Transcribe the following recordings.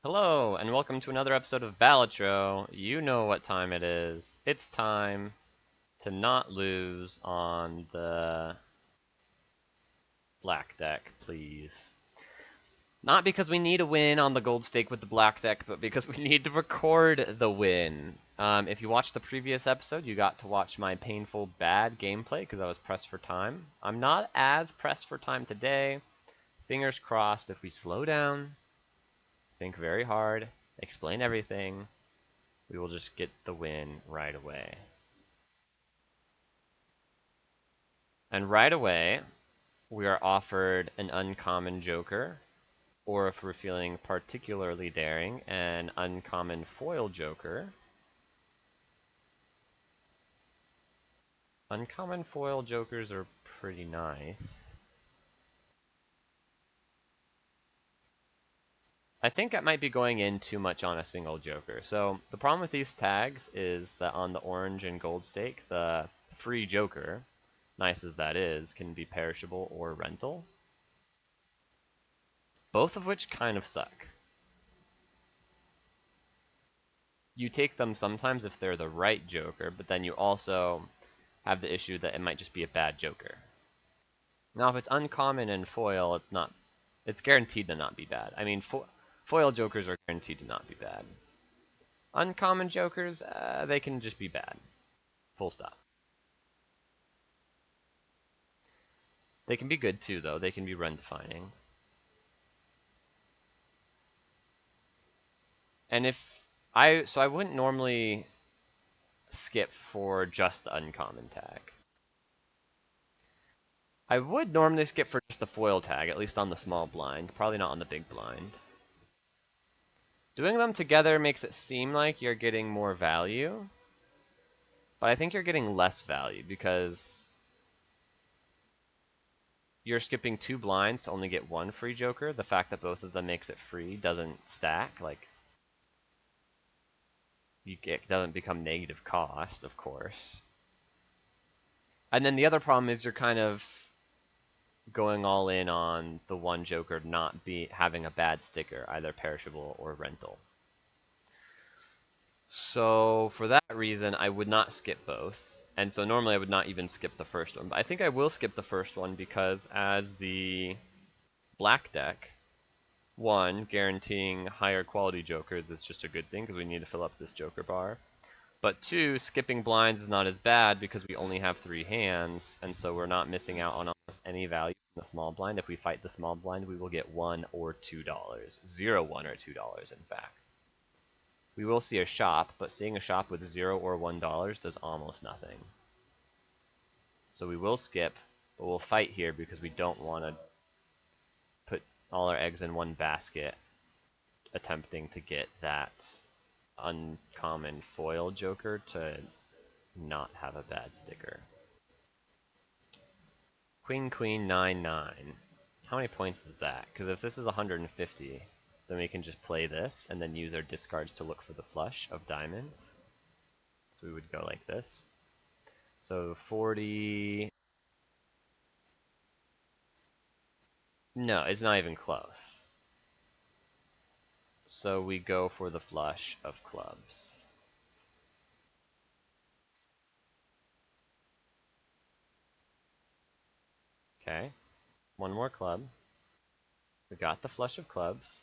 Hello, and welcome to another episode of Balatro. You know what time it is. It's time to not lose on the black deck, please. Not because we need a win on the gold stake with the black deck, but because we need to record the win. If you watched the previous episode, you got to watch my painful bad gameplay because I was pressed for time. I'm not as pressed for time today. Fingers crossed if we slow down, think very hard, explain everything, we will just get the win right away. And right away, we are offered an uncommon joker, or if we're feeling particularly daring, an uncommon foil joker. Uncommon foil jokers are pretty nice. I think I might be going in too much on a single joker. So the problem with these tags is that on the orange and gold stake, the free joker, nice as that is, can be perishable or rental. Both of which kind of suck. You take them sometimes if they're the right joker, but then you also have the issue that it might just be a bad joker. Now, if it's uncommon and foil, it's guaranteed to not be bad. I mean, foil jokers are guaranteed to not be bad. Uncommon jokers, they can just be bad. Full stop. They can be good too, though. They can be run defining. And so I wouldn't normally skip for just the uncommon tag. I would normally skip for just the foil tag, at least on the small blind, probably not on the big blind. Doing them together makes it seem like you're getting more value, but I think you're getting less value because you're skipping two blinds to only get one free joker. The fact that both of them makes it free doesn't stack, like, it doesn't become negative cost, of course. And then the other problem is you're kind of going all in on the one joker not having a bad sticker, either perishable or rental. So for that reason, I would not skip both. And so normally I would not even skip the first one. But I think I will skip the first one because as the black deck, one, guaranteeing higher quality jokers is just a good thing because we need to fill up this joker bar. But two, skipping blinds is not as bad because we only have three hands, and so we're not missing out on almost any value in the small blind. If we fight the small blind, we will get $1 or $2. 0, $1, or $2, in fact. We will see a shop, but seeing a shop with 0 or $1 does almost nothing. So we will skip, but we'll fight here because we don't want to put all our eggs in one basket attempting to get that uncommon foil joker to not have a bad sticker. Queen, queen, 9, 9. How many points is that? Because if this is 150, then we can just play this and then use our discards to look for the flush of diamonds. So we would go like this. So 40... No, it's not even close. So we go for the flush of clubs. Okay, one more club. We got the flush of clubs.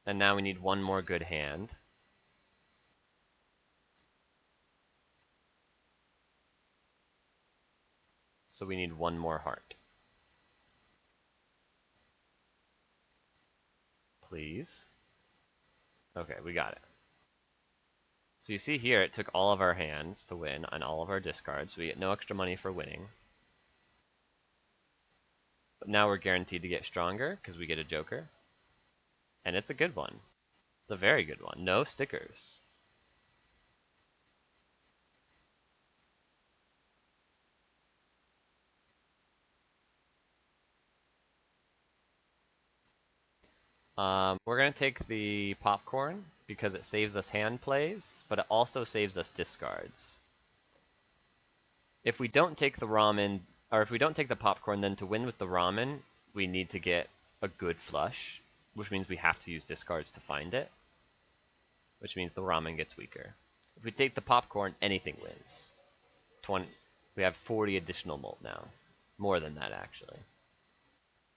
And now we need one more good hand. So we need one more heart. Please. Okay, we got it. So you see here, it took all of our hands to win on all of our discards. So we get no extra money for winning. But now we're guaranteed to get stronger because we get a joker. And it's a good one. It's a very good one. No stickers. We're going to take the popcorn because it saves us hand plays, but it also saves us discards. If we don't take the ramen, or if we don't take the popcorn, then to win with the ramen, we need to get a good flush. which means we have to use discards to find it, which means the ramen gets weaker. If we take the popcorn, anything wins. 20. We have 40 additional mult now. More than that, actually.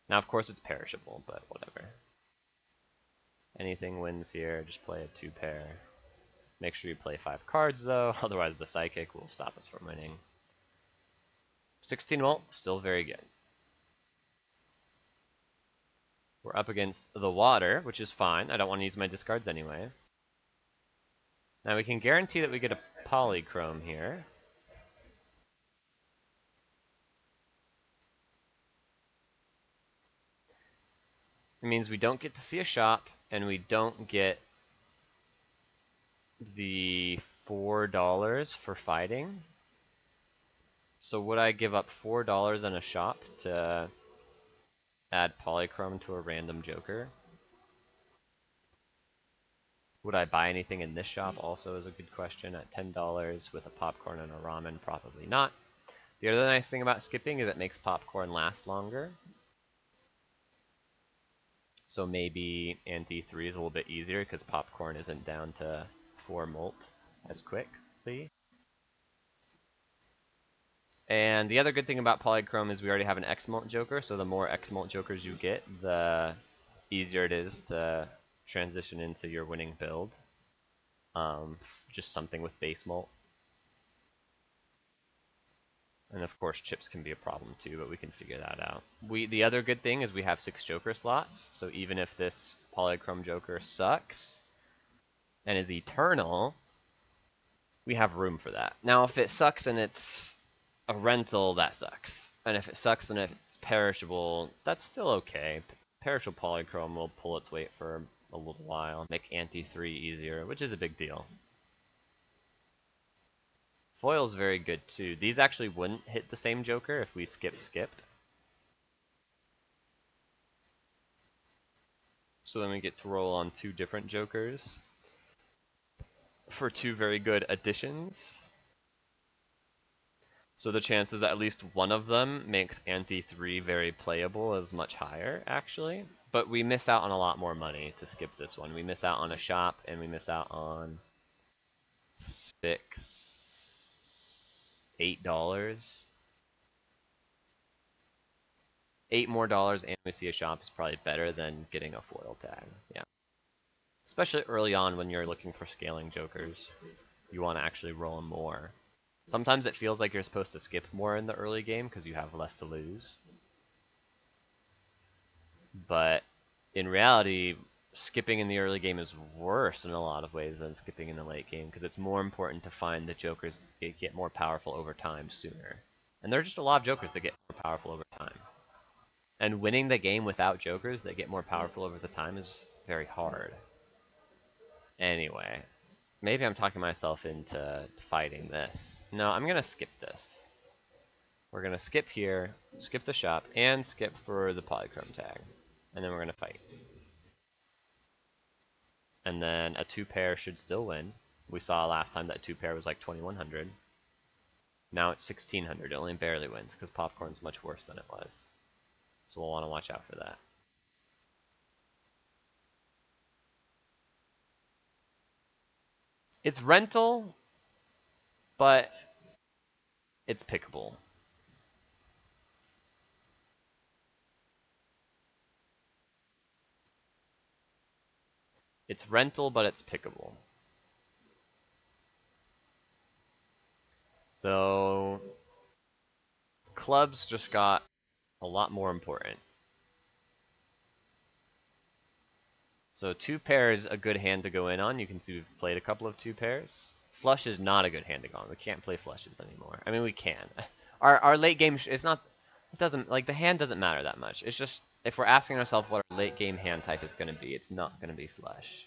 Now, of course, it's perishable, but whatever. Anything wins here. Just play a 2-pair. Make sure you play 5 cards, though. Otherwise, the psychic will stop us from winning. 16 mult, still very good. We're up against the water, which is fine. I don't want to use my discards anyway. Now we can guarantee that we get a polychrome here. It means we don't get to see a shop, and we don't get the $4 for fighting. So would I give up $4 in a shop to add polychrome to a random joker? Would I buy anything in this shop also is a good question. At $10 with a popcorn and a ramen, probably not. The other nice thing about skipping is it makes popcorn last longer. So maybe ante-3 is a little bit easier because popcorn isn't down to 4 mult as quickly. And the other good thing about polychrome is we already have an X-Mult joker, so the more X-Mult jokers you get, the easier it is to transition into your winning build. Just something with base mult. And of course chips can be a problem too, but we can figure that out. The other good thing is we have 6 joker slots, so even if this polychrome joker sucks and is eternal, we have room for that. Now if it sucks and it's a rental, that sucks. And if it sucks and it's perishable, that's still okay. Perishable polychrome will pull its weight for a little while, make ante-3 easier, which is a big deal. Foil's very good too. These actually wouldn't hit the same joker if we skipped. So then we get to roll on 2 different jokers for 2 very good additions. So the chances that at least one of them makes ante-3 very playable is much higher, actually. But we miss out on a lot more money to skip this one. We miss out on a shop, and we miss out on $8. $8 more, and we see a shop is probably better than getting a foil tag. Yeah. Especially early on when you're looking for scaling jokers. You want to actually roll more. Sometimes it feels like you're supposed to skip more in the early game because you have less to lose. But in reality, skipping in the early game is worse in a lot of ways than skipping in the late game because it's more important to find the jokers that get more powerful over time sooner. And there are just a lot of jokers that get more powerful over time. And winning the game without jokers that get more powerful over the time is very hard. Anyway, maybe I'm talking myself into fighting this. No, I'm going to skip this. We're going to skip here, skip the shop, and skip for the polychrome tag. And then we're going to fight. And then a 2-pair should still win. We saw last time that 2-pair was like 2100. Now it's 1600. It only barely wins because popcorn's much worse than it was. So we'll want to watch out for that. It's rental, but it's pickable. It's rental, but it's pickable. So clubs just got a lot more important. So 2-pair is a good hand to go in on. You can see we've played a couple of 2-pairs. Flush is not a good hand to go on. We can't play flushes anymore. I mean, we can. Our late game, it's not, it doesn't, like the hand doesn't matter that much. It's just, if we're asking ourselves what our late game hand type is going to be, it's not going to be flush.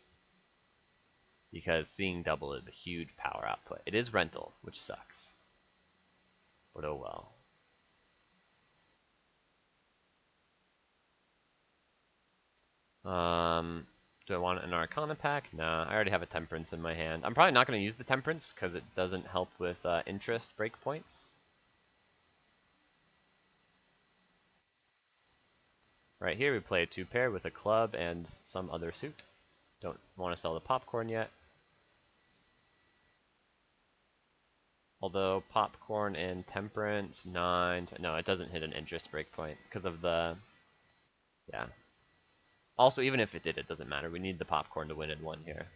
Because seeing double is a huge power output. It is rental, which sucks. But oh well. Do I want an Arcana pack? Nah, I already have a Temperance in my hand. I'm probably not going to use the Temperance because it doesn't help with interest breakpoints. Right here we play a two pair with a club and some other suit. Don't want to sell the popcorn yet. Although popcorn and temperance, 9, no, it doesn't hit an interest breakpoint because of the, yeah. Also, even if it did, it doesn't matter. We need the popcorn to win in one here.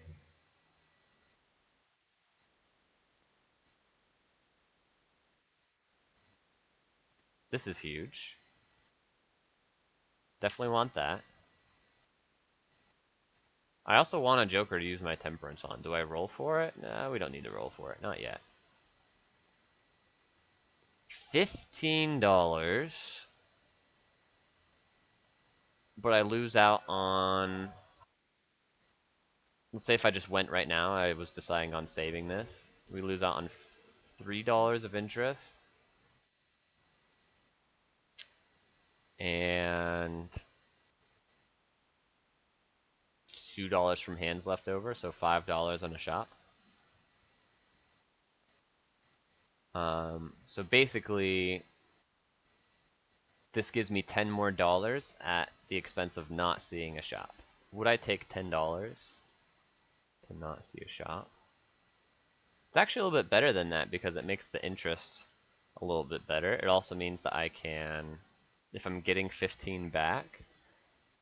This is huge. Definitely want that. I also want a joker to use my temperance on. Do I roll for it? No, we don't need to roll for it. Not yet. $15. But I lose out on... Let's say if I just went right now, I was deciding on saving this. We lose out on $3 of interest. And $2 from hands left over, so $5 on a shop. So basically, this gives me 10 more dollars at the expense of not seeing a shop. Would I take $10 to not see a shop? It's actually a little bit better than that because it makes the interest a little bit better. It also means that I can, if I'm getting 15 back,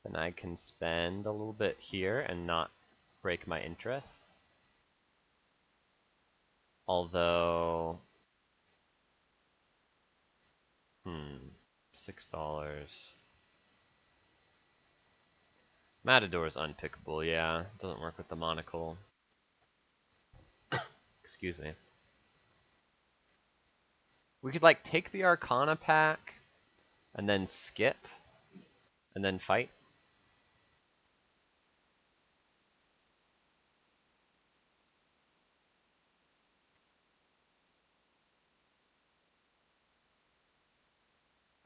then I can spend a little bit here and not break my interest. Although, $6. Matador is unpickable, yeah. It doesn't work with the monocle. Excuse me. We could like take the Arcana pack and then skip and then fight.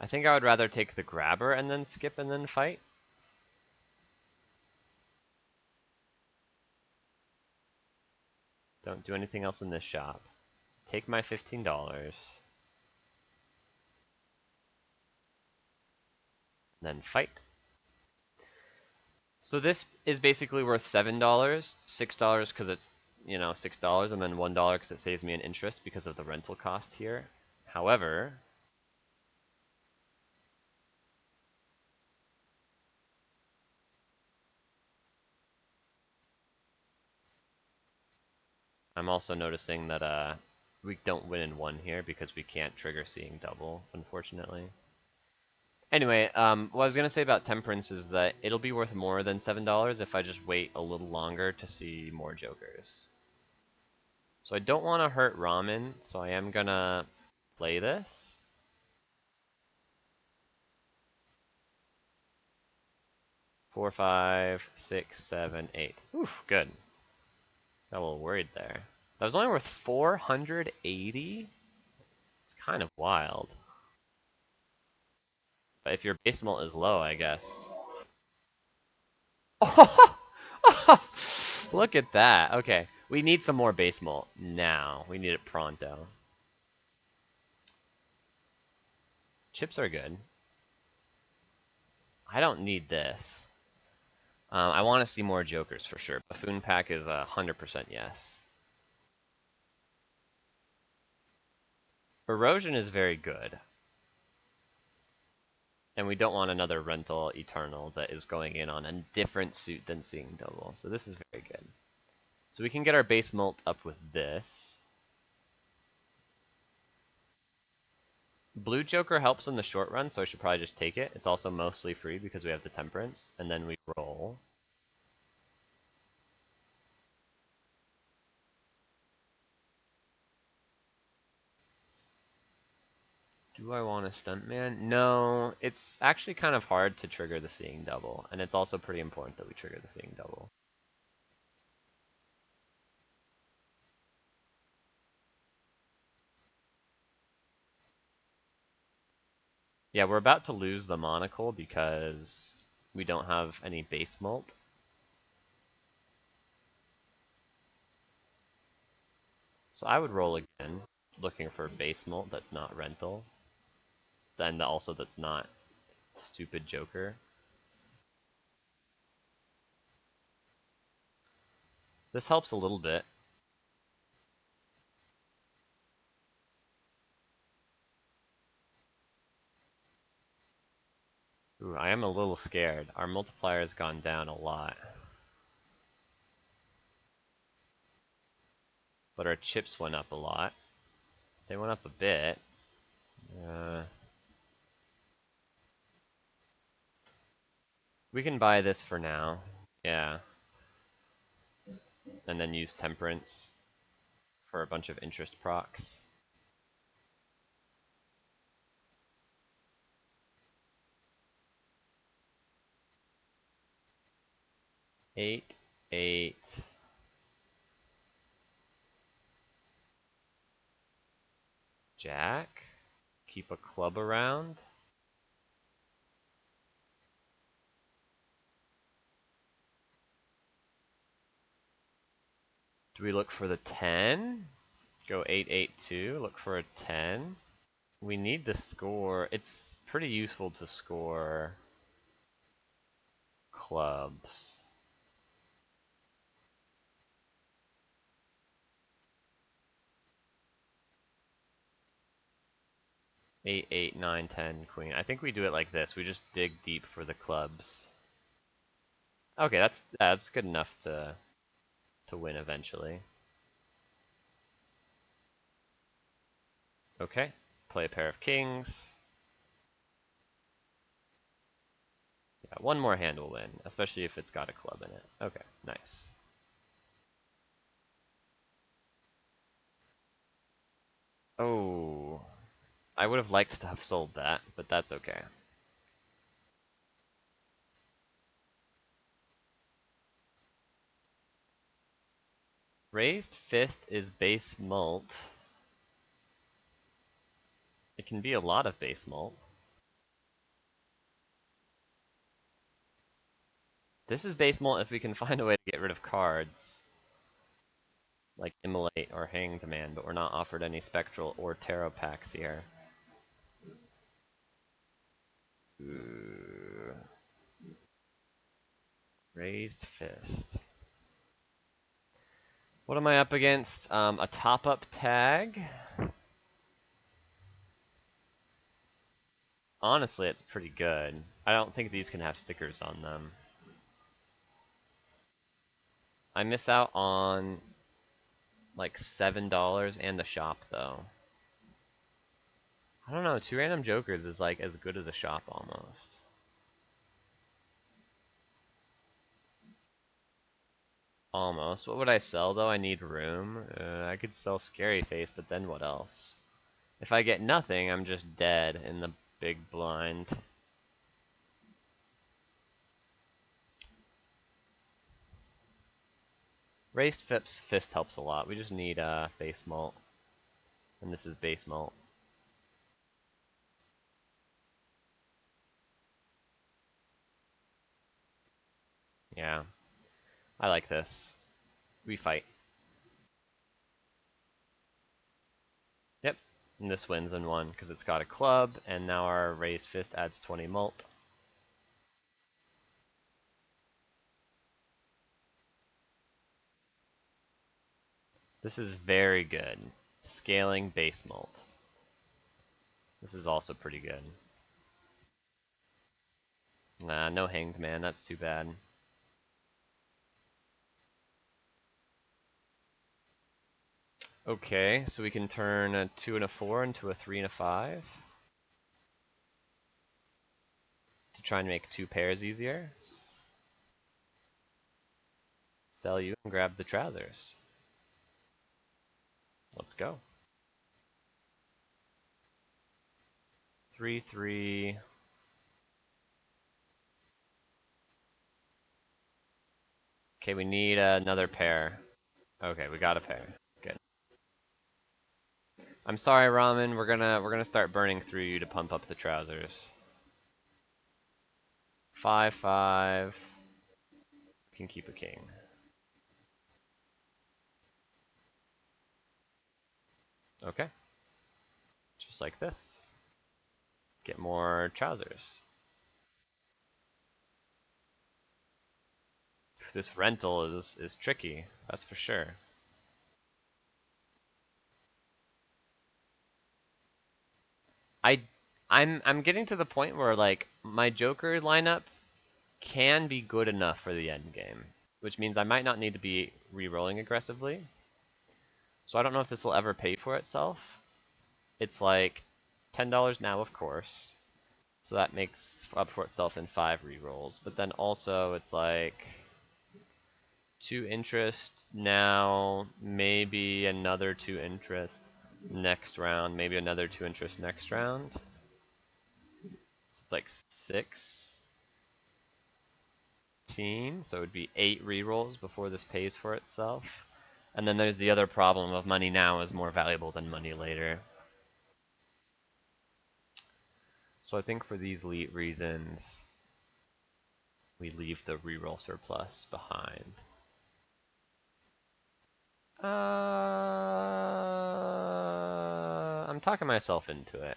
I think I would rather take the grabber and then skip and then fight. Don't do anything else in this shop. Take my $15. Then fight. So this is basically worth $7, $6 because it's, you know, $6, and then $1 because it saves me an interest because of the rental cost here. However, I'm also noticing that we don't win in one here because we can't trigger seeing double, unfortunately. Anyway, what I was gonna say about temperance is that it'll be worth more than $7 if I just wait a little longer to see more jokers. So I don't want to hurt ramen, so I am gonna play this. 4, 5, 6, 7, 8. Oof, good. Got a little worried there. That was only worth 480? It's kind of wild. But if your base mult is low, I guess. Look at that. Okay, we need some more base mult now. We need it pronto. Chips are good. I don't need this. I want to see more jokers for sure. Buffoon pack is 100% yes. Erosion is very good. And we don't want another rental eternal that is going in on a different suit than seeing double. So this is very good. So we can get our base mult up with this. Blue Joker helps in the short run, so I should probably just take it. It's also mostly free because we have the temperance. And then we roll. Do I want a stuntman? No, it's actually kind of hard to trigger the seeing double, and it's also pretty important that we trigger the seeing double. Yeah, we're about to lose the monocle because we don't have any base mult. So I would roll again, looking for base mult that's not rental. Then also that's not stupid Joker. This helps a little bit. Ooh, I am a little scared. Our multiplier has gone down a lot. But our chips went up a lot. They went up a bit. Uh, we can buy this for now. Yeah. And then use temperance for a bunch of interest procs. Eight, eight. Jack. Keep a club around. Do we look for the 10? Go 8, 8, 2. Look for a 10. We need to score. It's pretty useful to score clubs. 8, 8, 9, 10, queen. I think we do it like this. We just dig deep for the clubs. Okay, that's good enough to win eventually. Okay, play a pair of kings. Yeah, one more hand will win, especially if it's got a club in it. Okay, nice. Oh, I would have liked to have sold that, but that's okay. Raised fist is base mult. It can be a lot of base mult. This is base mult if we can find a way to get rid of cards. Like Immolate or Hanged Man, but we're not offered any Spectral or Tarot packs here. Ooh. Raised Fist. What am I up against? A top-up tag? Honestly, it's pretty good. I don't think these can have stickers on them. I miss out on like $7 and the shop though. I don't know, 2 random jokers is like as good as a shop almost. Almost. What would I sell though? I need room. I could sell Scary Face, but then what else? If I get nothing, I'm just dead in the big blind. Raised Fist helps a lot. We just need base mult. And this is base mult. Yeah. I like this. We fight. Yep. And this wins in one because it's got a club, and now our raised fist adds 20 mult. This is very good. Scaling base mult. This is also pretty good. Nah, no Hanged Man. That's too bad. Okay, so we can turn a 2 and a 4 into a 3 and a 5 to try and make 2 pairs easier. Sell you and grab the trousers. Let's go. 3, 3. Okay, we need another pair. Okay, we got a pair. Good. I'm sorry, Ramen. We're gonna start burning through you to pump up the trousers. 5, 5. Can keep a king. Okay. Just like this. Get more trousers. This rental is tricky, that's for sure. I I'm getting to the point where like my Joker lineup can be good enough for the end game, which means I might not need to be re-rolling aggressively. So I don't know if this will ever pay for itself. It's like $10 now, of course. So that makes up for itself in 5 re-rolls. But then also it's like 2 interest now, maybe another 2 interest next round, maybe another 2 interest next round. So it's like 16, so it would be 8 re-rolls before this pays for itself. And then there's the other problem of money now is more valuable than money later. So I think for these reasons, we leave the reroll surplus behind. I'm talking myself into it.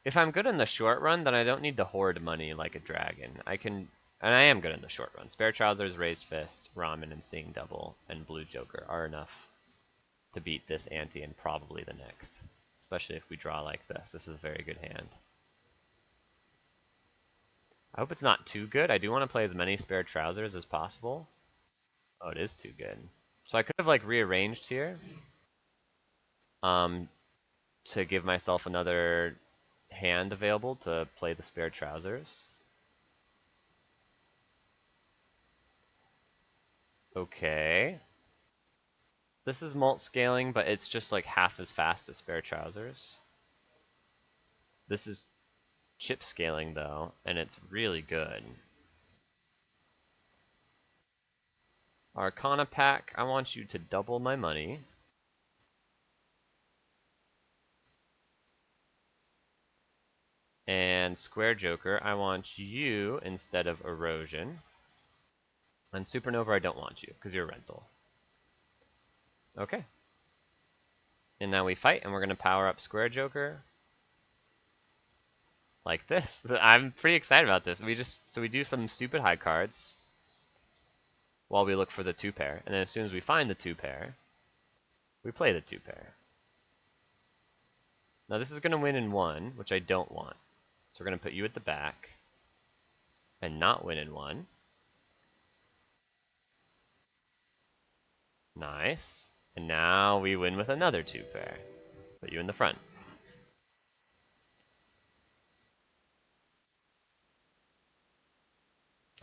If I'm good in the short run, then I don't need to hoard money like a dragon. And I am good in the short run. Spare Trousers, Raised Fist, Ramen, and Seeing Double, and Blue Joker are enough to beat this ante and probably the next. Especially if we draw like this. This is a very good hand. I hope it's not too good. I do want to play as many Spare Trousers as possible. Oh, it is too good. So I could have like rearranged here. Um, to give myself another hand available to play the Spare Trousers. Okay. This is mult scaling, but it's just like half as fast as Spare Trousers. This is chip scaling though, and it's really good. Arcana pack, I want you to double my money. And Square Joker, I want you instead of Erosion. And Supernova, I don't want you, because you're rental. Okay. And now we fight, and we're going to power up Square Joker. Like this. I'm pretty excited about this. So we do some stupid high cards while we look for the 2-pair. And then as soon as we find the 2-pair, we play the 2-pair. Now this is going to win in 1, which I don't want. So we're going to put you at the back and not win in 1. Nice. And now we win with another 2-pair. Put you in the front.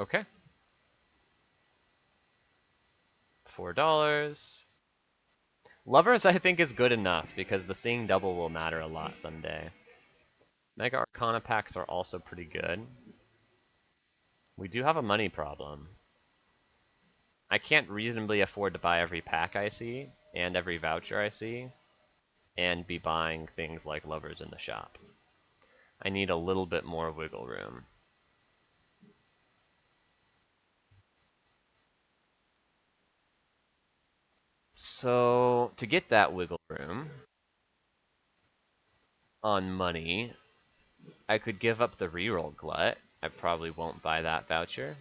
Okay. $4. Lovers I think is good enough because the Seeing Double will matter a lot someday. Mega Arcana packs are also pretty good. We do have a money problem. I can't reasonably afford to buy every pack I see, and every voucher I see, and be buying things like Lovers in the shop. I need a little bit more wiggle room. So, to get that wiggle room on money, I could give up the reroll glut. I probably won't buy that voucher.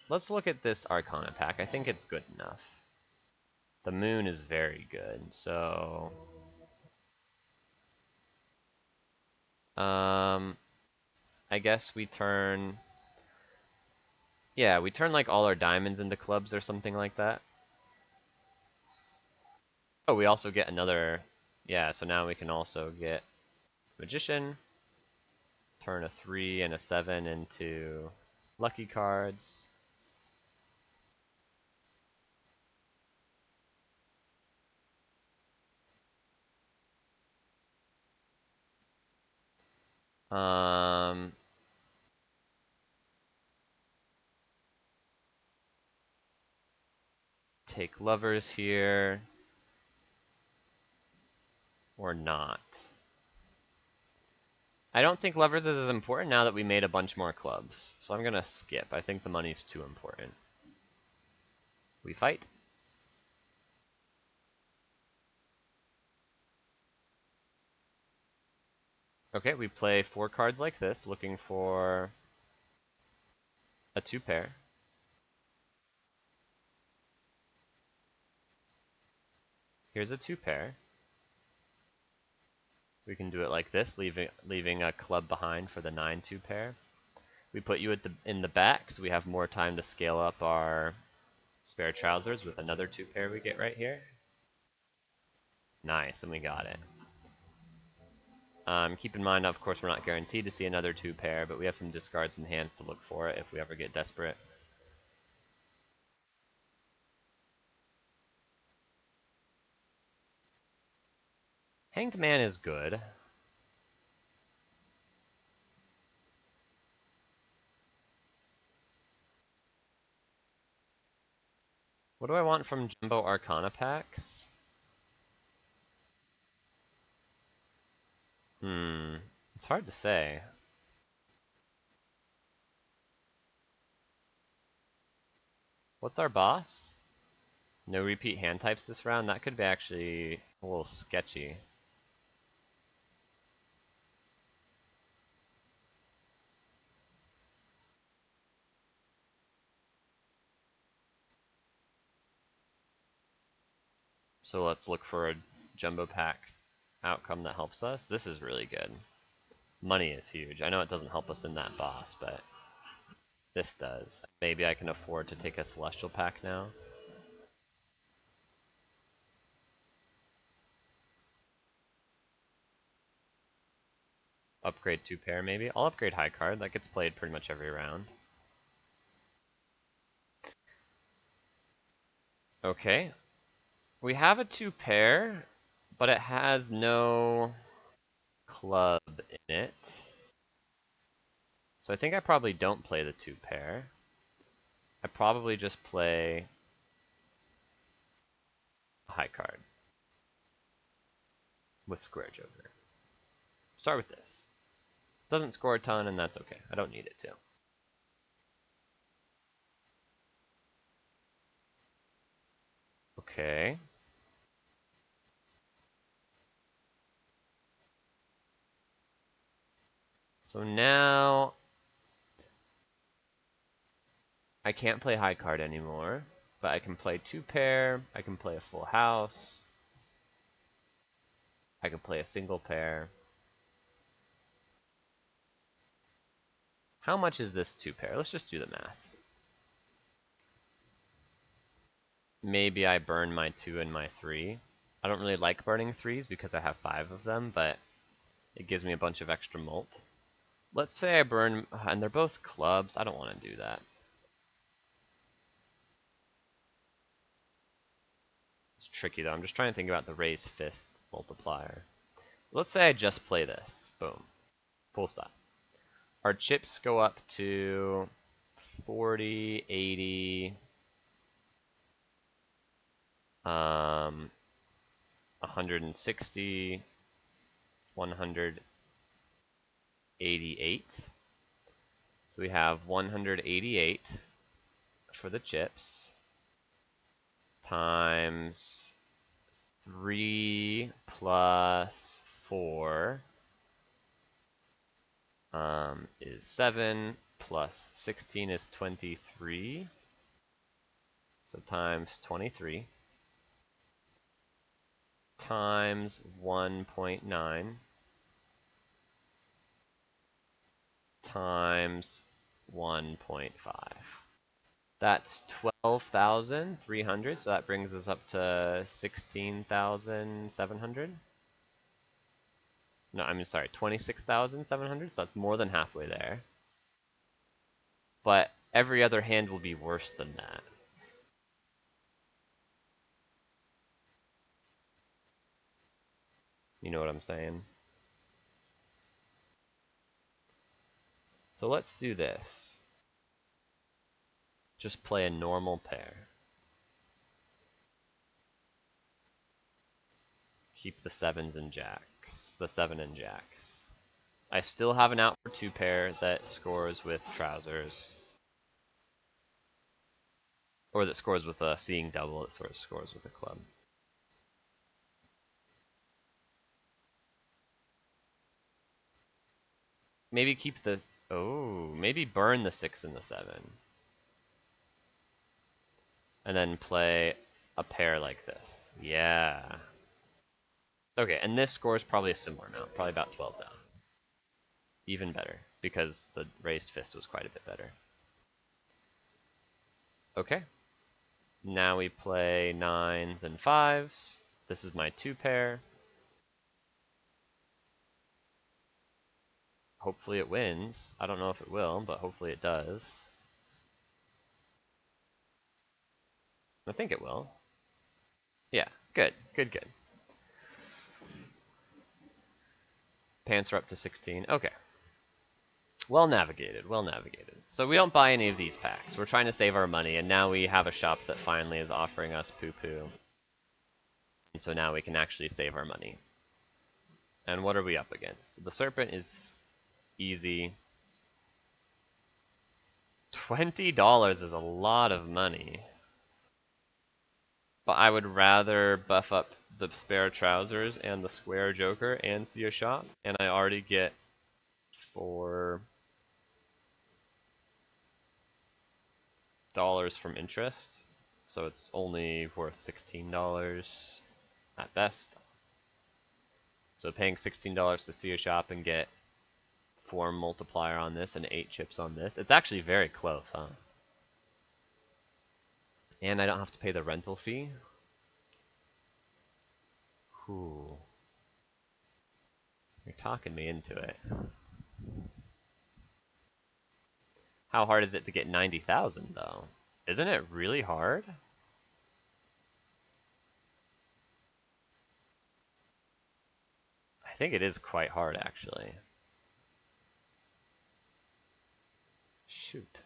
Let's look at this Arcana pack. I think it's good enough. The moon is very good, so... I guess we turn... Yeah, we turn like all our diamonds into clubs or something like that. Oh, we also get another... Yeah, so now we can also get Magician, turn a 3 and a 7 into lucky cards. Um, take lovers here. Or not. I don't think lovers is as important now that we made a bunch more clubs. So I'm gonna skip. I think the money's too important. We fight. Okay, we play 4 cards like this, looking for a 2-pair. Here's a 2 pair. We can do it like this, leaving a club behind for the 9 2 pair. We put you in the back, so we have more time to scale up our spare trousers with another 2 pair we get right here. Nice, and we got it. Keep in mind, of course, we're not guaranteed to see another 2 pair, but we have some discards in hands to look for it if we ever get desperate. Hanged Man is good. What do I want from Jumbo Arcana packs? It's hard to say. What's our boss? No repeat hand types this round? That could be actually a little sketchy. So let's look for a Jumbo pack outcome that helps us. This is really good. Money is huge. I know it doesn't help us in that boss, but this does. Maybe I can afford to take a Celestial pack now. Upgrade 2 pair maybe. I'll upgrade high card. That gets played pretty much every round. Okay. We have a 2 pair, but it has no club in it. So I think I probably don't play the 2 pair. I probably just play a high card with Square Joker. Start with this. Doesn't score a ton, and that's okay. I don't need it to. Okay. So now I can't play high card anymore, but I can play 2 pair. I can play a full house. I can play a single pair. How much is this 2 pair? Let's just do the math. Maybe I burn my 2 and my 3. I don't really like burning 3s because I have 5 of them, but it gives me a bunch of extra mult. Let's say I burn, and they're both clubs. I don't want to do that. It's tricky though. I'm just trying to think about the raised fist multiplier. Let's say I just play this. Boom. Full stop. Our chips go up to 40, 80, 160, 188. So we have 188 for the chips times 3 plus 4 is 7 plus 16 is 23. So times 23 times 1.9 times 1.5. That's 12,300, so that brings us up to 16,700. No, I'm sorry, 26,700, so that's more than halfway there. But every other hand will be worse than that. You know what I'm saying? So let's do this. Just play a normal pair. Keep the 7s and jacks. The 7 and jacks. I still have an out for 2 pair that scores with trousers. Or that scores with a seeing double, that sort of scores with a club. Maybe keep the... Oh, maybe burn the 6 and the 7. And then play a pair like this. Yeah. Okay, and this score is probably a similar amount, probably about 12 down. Even better, because the raised fist was quite a bit better. Okay. Now we play 9s and 5s. This is my 2 pair. Hopefully it wins. I don't know if it will, but hopefully it does. I think it will. Yeah, good, good, good. Pants are up to 16. Okay. Well navigated, well navigated. So we don't buy any of these packs. We're trying to save our money, and now we have a shop that finally is offering us poo-poo. And so now we can actually save our money. And what are we up against? The Serpent is easy. $20 is a lot of money. But I would rather buff up the spare trousers and the square joker and see a shop, and I already get $4 from interest, so it's only worth $16 at best. So paying $16 to see a shop and get 4 multiplier on this and 8 chips on this, it's actually very close, huh? And I don't have to pay the rental fee. Ooh. You're talking me into it. How hard is it to get 90,000 though? Isn't it really hard? I think it is quite hard actually. Shoot.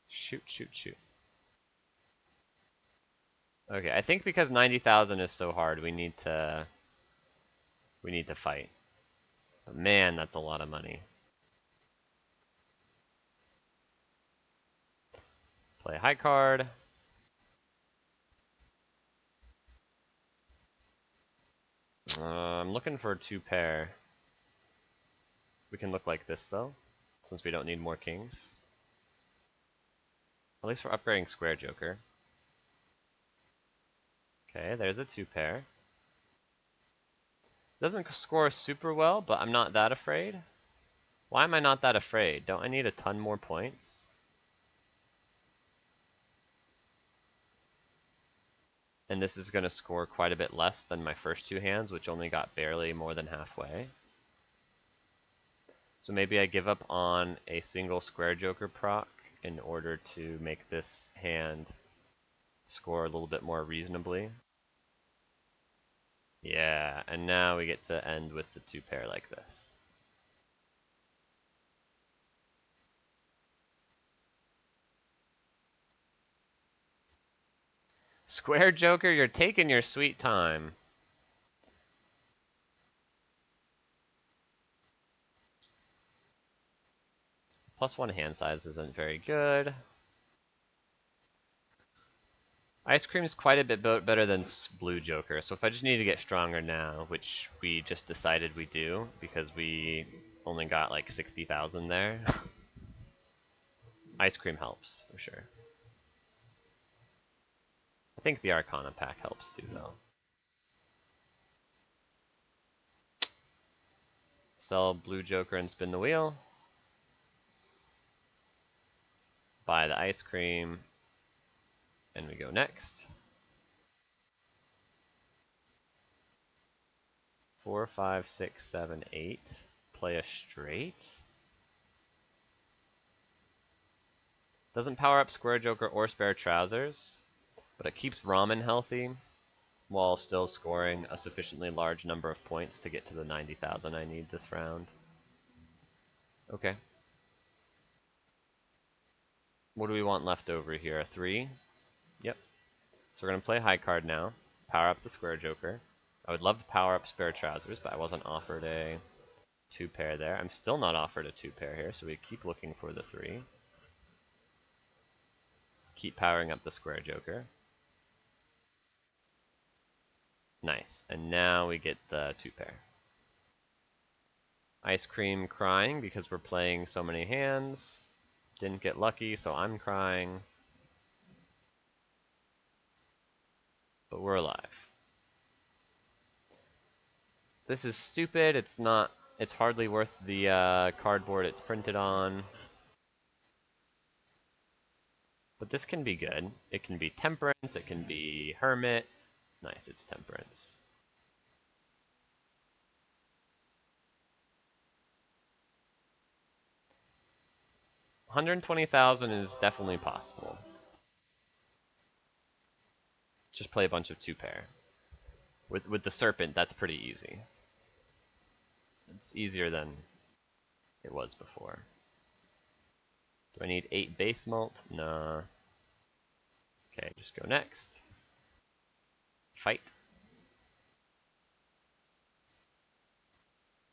Shoot, shoot, shoot. Okay, I think because 90,000 is so hard, we need to fight. But man, that's a lot of money. Play a high card. I'm looking for a 2 pair. We can look like this though, since we don't need more kings. At least we're upgrading square joker. Okay, there's a 2 pair. Doesn't score super well, but I'm not that afraid. Why am I not that afraid? Don't I need a ton more points? And this is going to score quite a bit less than my first 2 hands, which only got barely more than halfway. So maybe I give up on a single square joker proc in order to make this hand score a little bit more reasonably. Yeah, and now we get to end with the 2 pair like this. Square joker, you're taking your sweet time. +1 hand size isn't very good. Ice cream is quite a bit better than blue joker, so if I just need to get stronger now, which we just decided we do because we only got like 60,000 there, ice cream helps for sure. I think the Arcana pack helps too though. Sell blue joker and spin the wheel. Buy the ice cream, and we go next. 4, 5, 6, 7, 8. Play a straight. Doesn't power up square joker or spare trousers, but it keeps Ramen healthy while still scoring a sufficiently large number of points to get to the 90,000 I need this round. Okay. What do we want left over here? A 3? Yep. So we're going to play high card now. Power up the square joker. I would love to power up spare trousers, but I wasn't offered a 2 pair there. I'm still not offered a 2 pair here, so we keep looking for the 3. Keep powering up the square joker. Nice. And now we get the 2 pair. Ice cream crying because we're playing so many hands. Didn't get lucky, so I'm crying. but we're alive. This is stupid. It's not. It's hardly worth the cardboard it's printed on. But this can be good. It can be Temperance. It can be Hermit. Nice, it's Temperance. $120,000 is definitely possible. Just play a bunch of 2-pair. With the Serpent, that's pretty easy. It's easier than it was before. Do I need 8 base malt? Nah. Okay, just go next. Fight.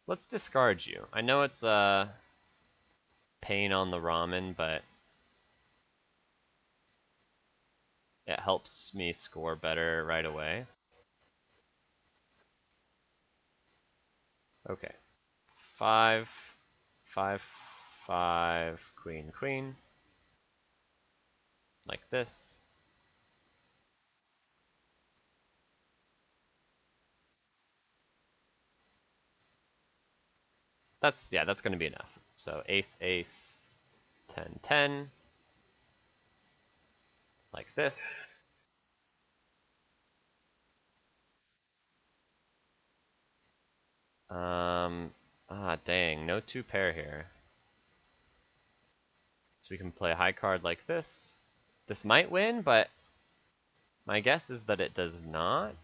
Let's discard you. I know it's pain on the ramen, but it helps me score better right away. Okay. 5, 5, 5, queen, queen. Like this. That's gonna be enough. So ace, ace, 10, 10. Like this. Dang, no 2-pair here. So we can play a high card like this. This might win, but my guess is that it does not.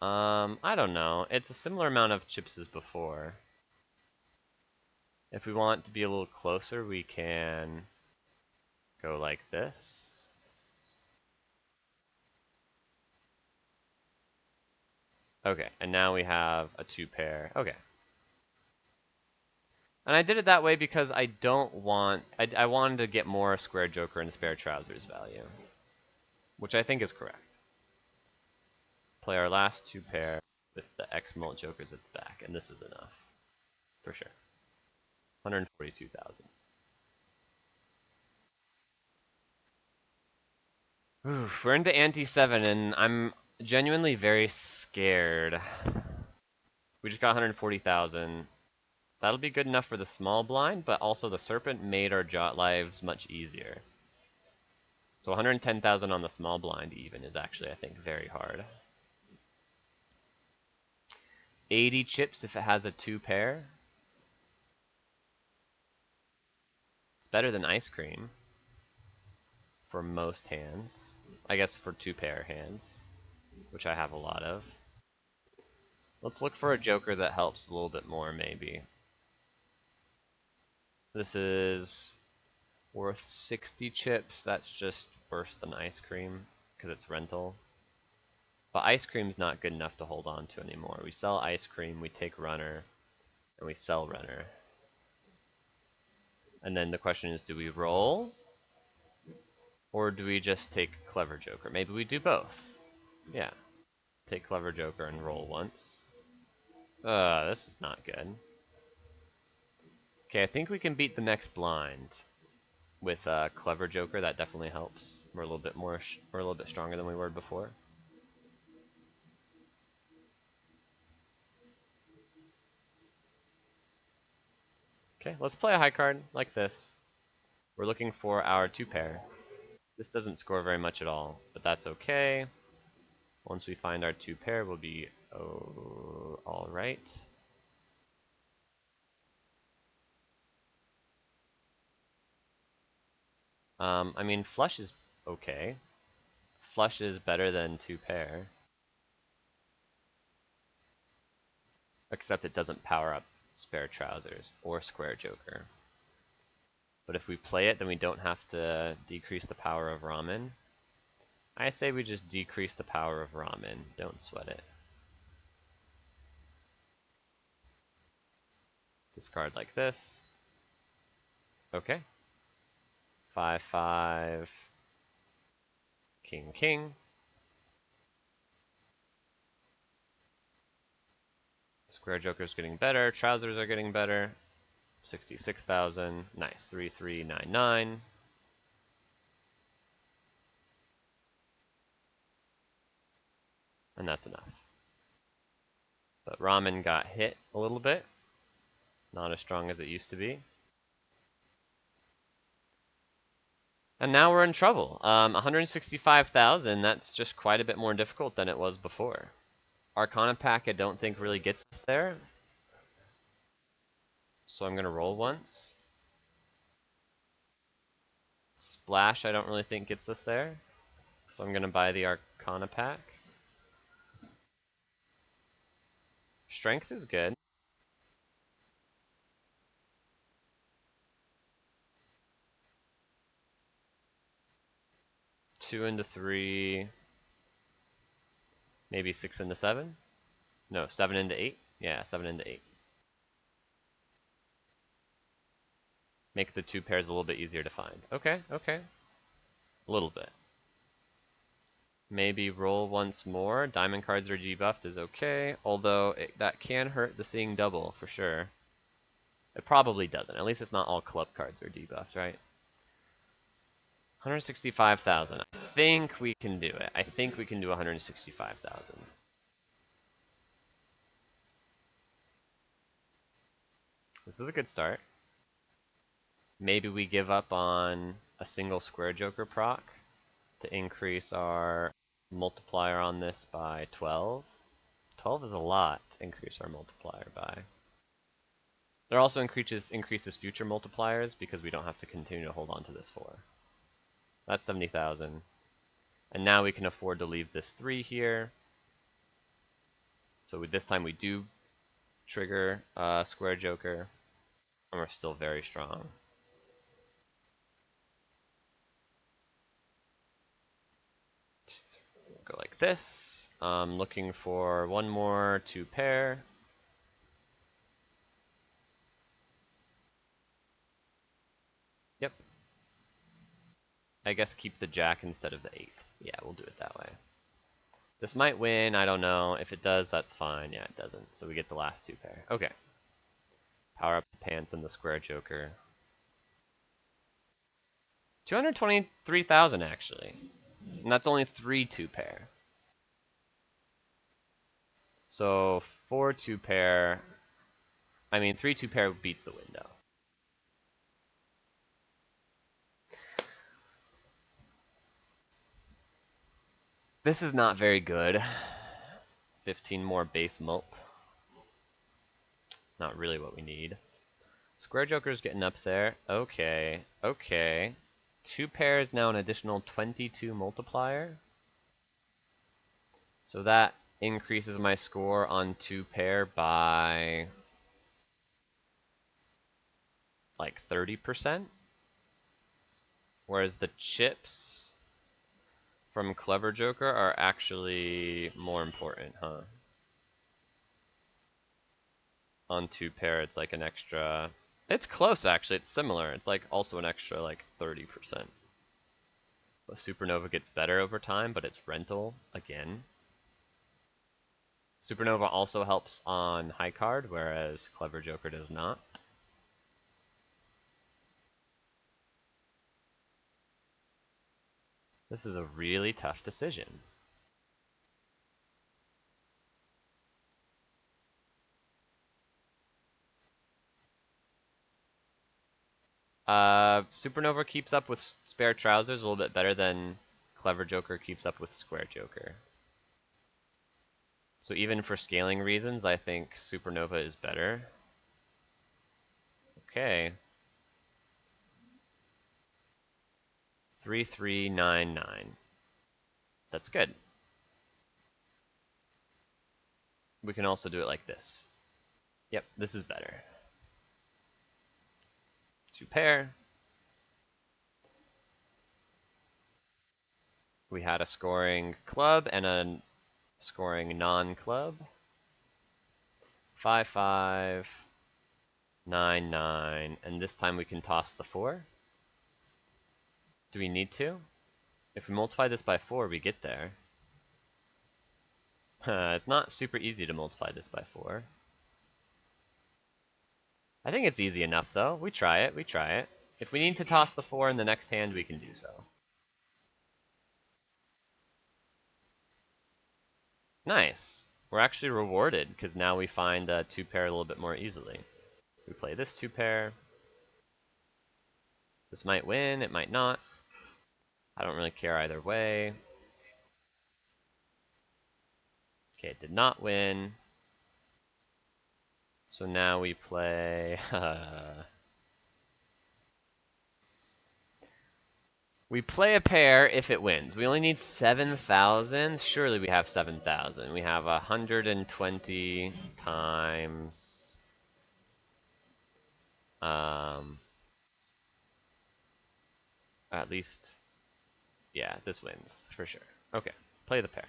I don't know. It's a similar amount of chips as before. If we want to be a little closer, we can go like this. Okay, and now we have a 2-pair. Okay. And I did it that way because I don't want... I wanted to get more square joker and spare trousers value. Which I think is correct. Play our last 2-pair with the X mult jokers at the back, and this is enough. For sure. 142,000. We're into ante 7, and I'm genuinely very scared. We just got 140,000. That'll be good enough for the small blind, but also the Serpent made our jot lives much easier. So 110,000 on the small blind even is actually, I think, very hard. 80 chips if it has a 2-pair. It's better than ice cream for most hands. I guess for 2-pair hands, which I have a lot of. Let's look for a joker that helps a little bit more, maybe. This is worth 60 chips. That's just worse than ice cream, because it's rental. But ice cream's not good enough to hold on to anymore. We sell ice cream, we take runner, and we sell runner. And then the question is, do we roll? Or do we just take clever joker? Maybe we do both. Yeah. Take clever joker and roll once. This is not good. Okay, I think we can beat the next blind with clever joker. That definitely helps. We're a little bit more. We're a little bit stronger than we were before. Okay, let's play a high card like this. We're looking for our 2-pair. This doesn't score very much at all, but that's okay. Once we find our 2-pair, we'll be all right. I mean, flush is okay. Flush is better than 2-pair. Except it doesn't power up spare trousers or square joker. But if we play it, then we don't have to decrease the power of ramen. I say we just decrease the power of ramen. Don't sweat it. Discard like this. Okay. 5, 5. King, king. Square joker's getting better. Trousers are getting better. 66,000. Nice. 3399. And that's enough. But ramen got hit a little bit. Not as strong as it used to be. And now we're in trouble. 165,000, that's just quite a bit more difficult than it was before. Arcana pack I don't think really gets us there. So I'm going to roll once. Splash I don't really think gets us there. So I'm going to buy the Arcana pack. Strength is good. Two into three. Maybe 6 into 7? No, 7 into 8? Yeah, 7 into 8. Make the two pairs a little bit easier to find. Okay, okay. A little bit. Maybe roll once more. Diamond cards are debuffed is okay, although that can hurt the seeing double for sure. It probably doesn't. At least it's not all club cards are debuffed, right? 165,000. I think we can do it. I think we can do 165,000. This is a good start. Maybe we give up on a single square joker proc to increase our multiplier on this by 12. 12 is a lot to increase our multiplier by. There also increases future multipliers because we don't have to continue to hold on to this 4. That's 70,000. And now we can afford to leave this 3 here. So this time we do trigger square joker, and we're still very strong. Go like this. Looking for one more 2 pair. Yep. I guess keep the jack instead of the 8. Yeah, we'll do it that way. This might win, I don't know. If it does, that's fine. Yeah, it doesn't. So we get the last 2 pair. Okay. Power up the pants and the square joker. 223,000 actually. And that's only 3 2 pair. So 4 2 pair. I mean 3 2 pair beats the window. This is not very good. 15 more base mult. Not really what we need. Square joker's getting up there. Okay. Okay. 2 pairs now an additional 22 multiplier. So that increases my score on 2 pair by like 30%. Whereas the chips from Clever Joker are actually more important, huh? On 2 pair, it's like an extra. It's close actually. It's similar. It's like also an extra like 30%. But Supernova gets better over time, but it's rental again. Supernova also helps on high card, whereas Clever Joker does not. This is a really tough decision. Supernova keeps up with Spare Trousers a little bit better than Clever Joker keeps up with Square Joker. So even for scaling reasons, I think Supernova is better. Okay. 3399. That's good. We can also do it like this. Yep, this is better. 2 pair. We had a scoring club and a scoring non-club. 5 5 9 9, and this time we can toss the 4. Do we need to? If we multiply this by 4, we get there. It's not super easy to multiply this by 4. I think it's easy enough though. We try it, we try it. If we need to toss the 4 in the next hand, we can do so. Nice. We're actually rewarded because now we find a two pair a little bit more easily. We play this two pair. This might win, it might not. I don't really care either way. Okay, it did not win. So now we play... we play a pair if it wins. We only need 7,000. Surely we have 7,000. We have 120 times... at least... yeah, this wins for sure. Okay, play the pair.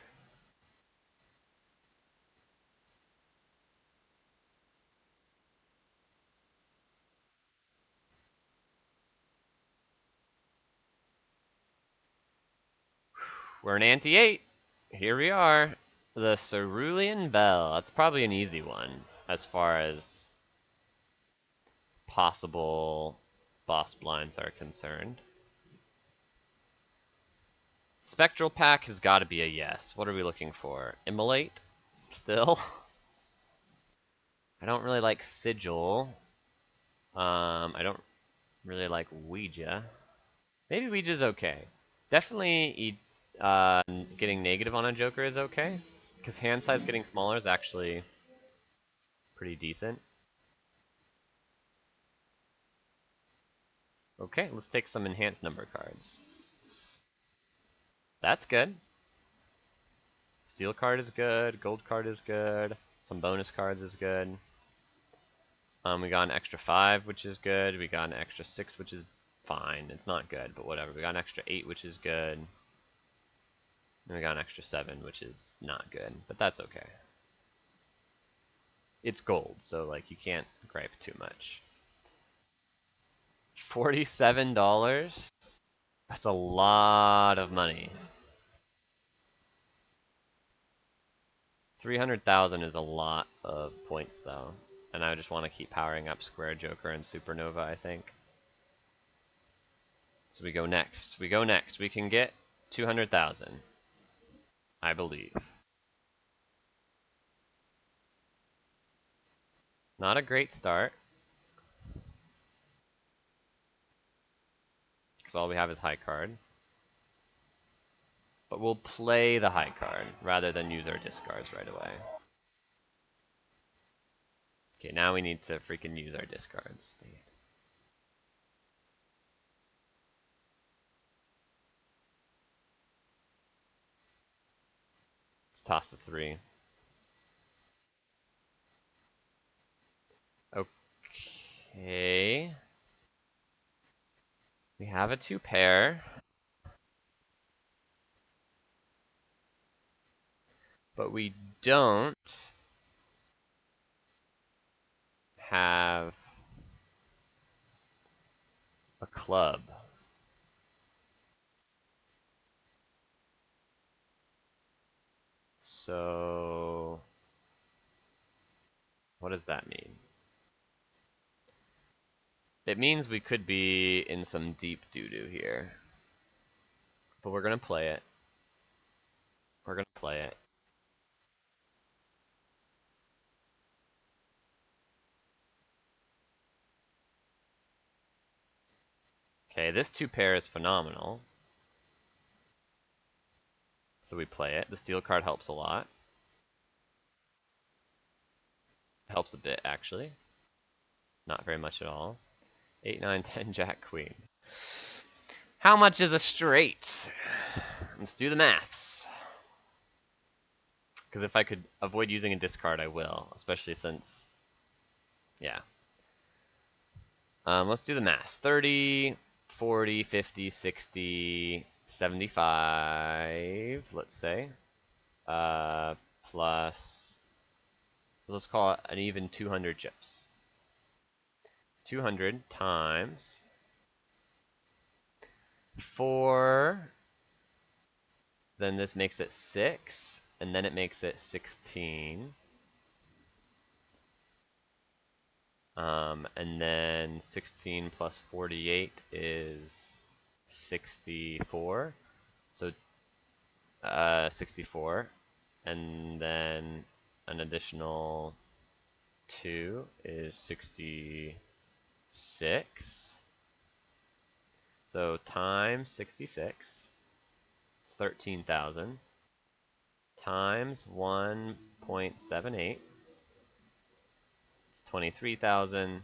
We're an ante-8. Here we are. The Cerulean Bell. That's probably an easy one as far as possible boss blinds are concerned. Spectral Pack has got to be a yes. What are we looking for? Immolate? Still? I don't really like Sigil. I don't really like Ouija. Maybe Ouija's okay. Definitely getting negative on a Joker is okay. Because hand size getting smaller is actually pretty decent. Okay, let's take some enhanced number cards. That's good. Steel card is good. Gold card is good. Some bonus cards is good. We got an extra 5, which is good. We got an extra 6, which is fine. It's not good, but whatever. We got an extra 8, which is good. And we got an extra 7, which is not good, but that's okay. It's gold, so like you can't gripe too much. $47? That's a lot of money. 300,000 is a lot of points though. And I just want to keep powering up Square, Joker, and Supernova, I think. So we go next. We go next. We can get 200,000. I believe. Not a great start. Because all we have is high card. But we'll play the high card rather than use our discards right away. Okay, now we need to freaking use our discards. Let's toss the 3. Okay. We have a 2 pair. But we don't have a club. So, what does that mean? It means we could be in some deep doo-doo here. But we're gonna play it. We're gonna play it. Okay, this 2 pair is phenomenal. So we play it. The steel card helps a lot. Helps a bit, actually. Not very much at all. 8, 9, 10, Jack, Queen. How much is a straight? Let's do the maths. Because if I could avoid using a discard, I will. Especially since... yeah. Let's do the maths. 30, 40, 50, 60, 75, let's say. Plus... let's call it an even 200 chips. 200 times 4, then this makes it 6, and then it makes it 16. And then 16 plus 48 is 64. So 64. and then an additional 2 is 66. So times 66, it's 13,000, times 1.78, it's 23,000,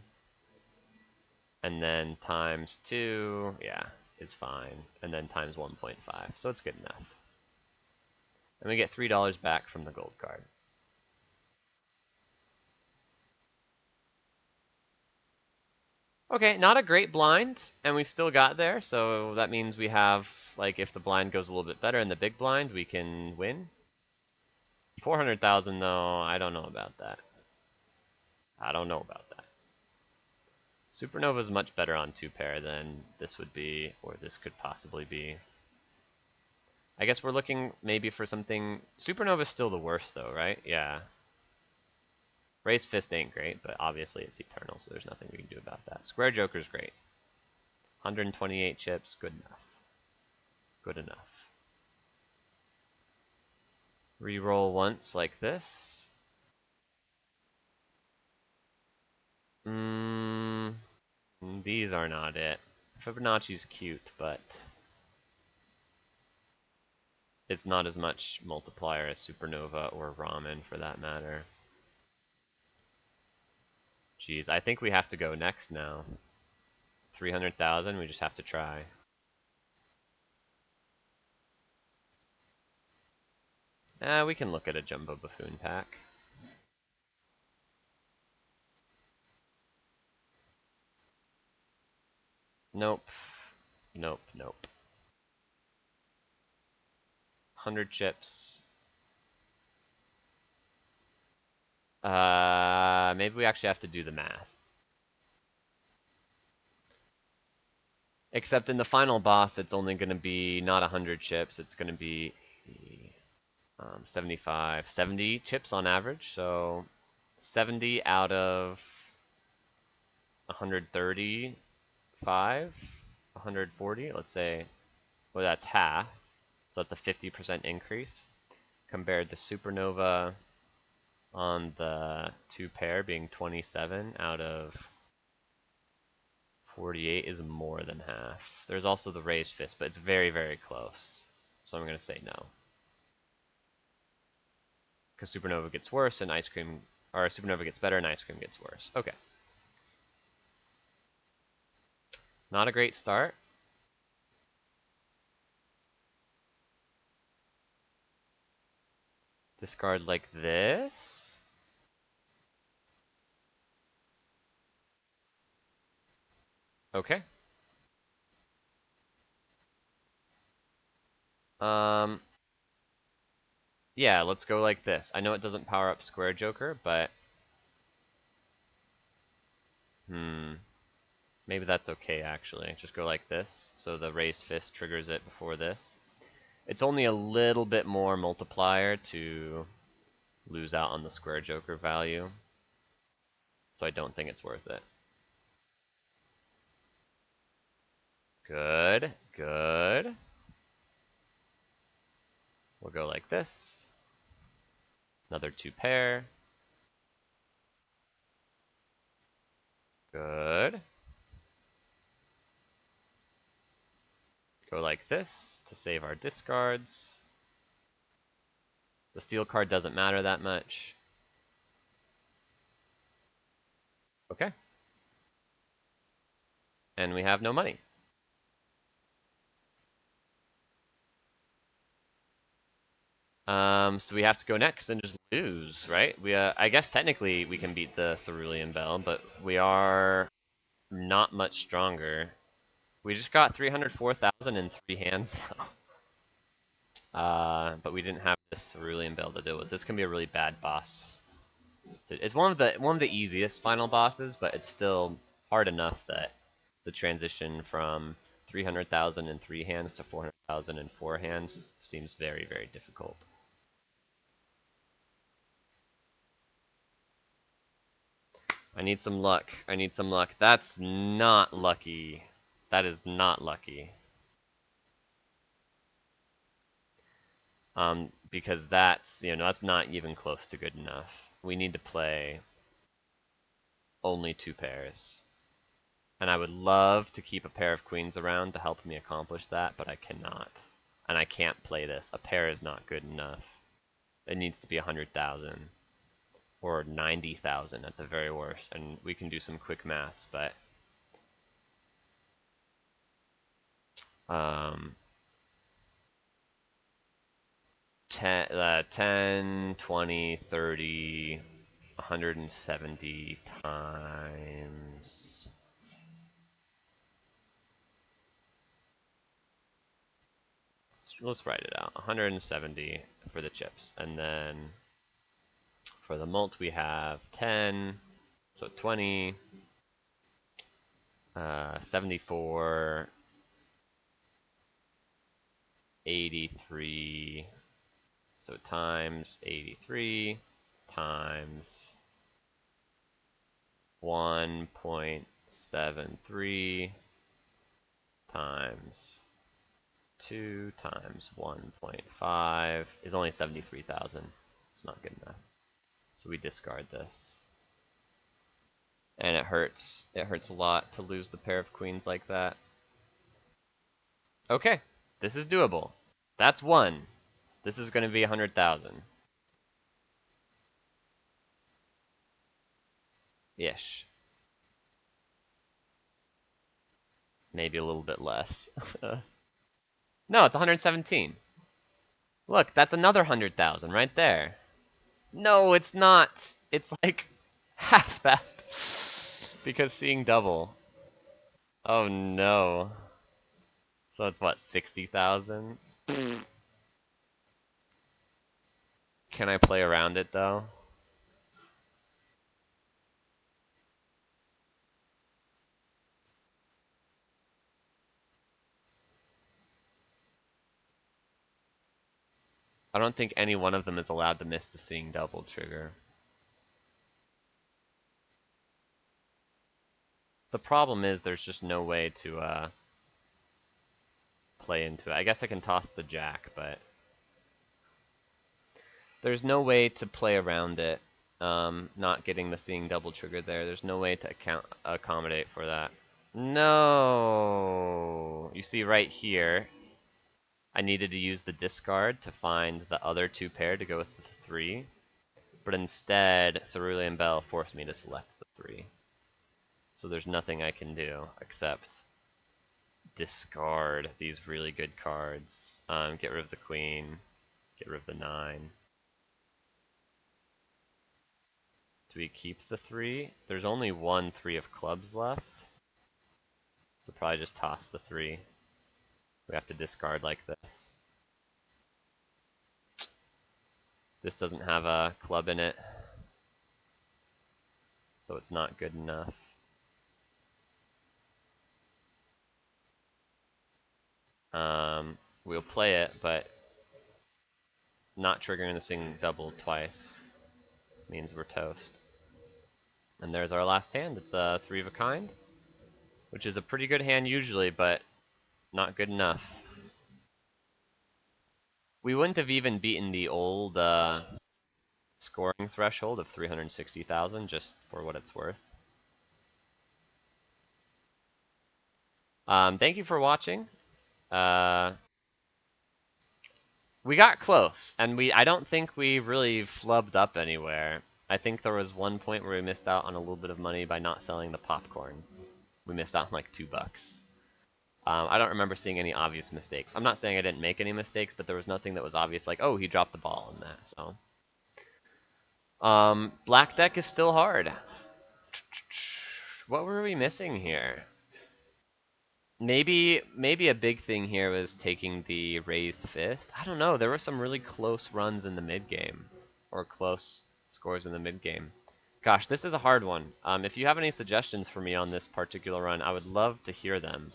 and then times 2, yeah, is fine, and then times 1.5, so it's good enough. And we get $3 back from the gold card. Okay, not a great blind, and we still got there, so that means we have, like, if the blind goes a little bit better in the big blind, we can win. 400,000 though, I don't know about that. I don't know about that. Supernova is much better on 2-pair than this would be, or this could possibly be. I guess we're looking maybe for something... Supernova is still the worst though, right? Yeah. Raised Fist ain't great, but obviously it's Eternal, so there's nothing we can do about that. Square Joker's great. 128 chips, good enough. Good enough. Reroll once like this. These are not it. Fibonacci's cute, but it's not as much multiplier as Supernova or Ramen for that matter. Jeez, I think we have to go next now. 300,000, we just have to try. We can look at a Jumbo Buffoon pack. Nope. Nope, nope. 100 chips. Maybe we actually have to do the math. Except in the final boss, it's only going to be not 100 chips, it's going to be 75, 70 chips on average. So 70 out of 135, 140, let's say, well, that's half. So that's a 50% increase compared to Supernova on the 2-pair being 27 out of 48 is more than half. There's also the raised fist, but it's very, very close. So I'm going to say no. Because Supernova gets worse and Ice Cream, or Supernova gets better and Ice Cream gets worse. Okay. Not a great start. Discard like this. Okay. Yeah, let's go like this. I know it doesn't power up Square Joker, but maybe that's okay actually. Just go like this, so the raised fist triggers it before this. It's only a little bit more multiplier to lose out on the Square Joker value, so I don't think it's worth it. Good, good. We'll go like this. Another 2-pair. Good. Go like this to save our discards. The steel card doesn't matter that much. Okay. And we have no money. So we have to go next and just lose, right? I guess technically we can beat the Cerulean Bell, but we are not much stronger. We just got 304,000 in 3 hands though. But we didn't have this Cerulean Bell to deal with. This can be a really bad boss. It's one of the easiest final bosses, but it's still hard enough that the transition from 300,000 in 3 hands to 400,000 in 4 hands seems very, very difficult. I need some luck. I need some luck. That's not lucky. That is not lucky. Because that's not even close to good enough. We need to play only 2 pairs. And I would love to keep a pair of queens around to help me accomplish that, but I cannot. And I can't play this. A pair is not good enough. It needs to be 100,000 or 90,000 at the very worst. And we can do some quick maths, but um, 10, 20, 30, 170 times. Let's write it out. 170 for the chips. And then for the mult, we have 10, so 20, 74, 83, so times 83 times 1.73 times 2 times 1.5 is only 73,000. It's not good enough. So we discard this. And it hurts. It hurts a lot to lose the pair of queens like that. Okay, this is doable. That's one. This is going to be 100,000. Ish. Maybe a little bit less. No, it's 117. Look, that's another 100,000 right there. No, it's not. It's like half that. Because seeing double. Oh no. So it's what, 60,000? Can I play around it though? I don't think any one of them is allowed to miss the seeing double trigger. The problem is there's just no way to play into it. I guess I can toss the jack, but there's no way to play around it. Not getting the seeing double trigger there. There's no way to accommodate for that. No! You see right here, I needed to use the discard to find the other 2 pair to go with the 3. But instead, Cerulean Bell forced me to select the 3. So there's nothing I can do except discard these really good cards. Get rid of the queen, get rid of the 9. Do we keep the 3? There's only one 3 of clubs left. So probably just toss the 3. We have to discard like this. This doesn't have a club in it, so it's not good enough. We'll play it, but not triggering the seeing double twice means we're toast. And there's our last hand. It's a 3 of a kind, which is a pretty good hand usually, but not good enough. We wouldn't have even beaten the old scoring threshold of 360,000, just for what it's worth. Thank you for watching. We got close, and I don't think we really flubbed up anywhere. I think there was one point where we missed out on a little bit of money by not selling the popcorn. We missed out on like $2. I don't remember seeing any obvious mistakes. I'm not saying I didn't make any mistakes, but there was nothing that was obvious, like, oh, he dropped the ball on that, so. Black deck is still hard. What were we missing here? Maybe a big thing here was taking the raised fist. I don't know. There were some really close runs in the mid game, or close scores in the mid game. Gosh, this is a hard one. If you have any suggestions for me on this particular run, I would love to hear them,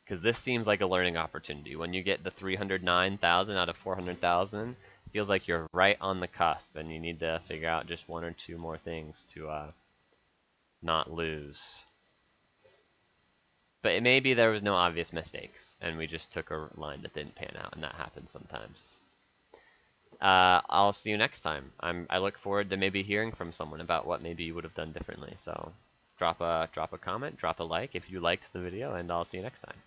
because this seems like a learning opportunity. When you get the 309,000 out of 400,000, it feels like you're right on the cusp, and you need to figure out just 1 or 2 more things to not lose. But maybe there was no obvious mistakes, and we just took a line that didn't pan out, and that happens sometimes. I'll see you next time. I look forward to maybe hearing from someone about what maybe you would have done differently. So drop a comment, drop a like if you liked the video, and I'll see you next time.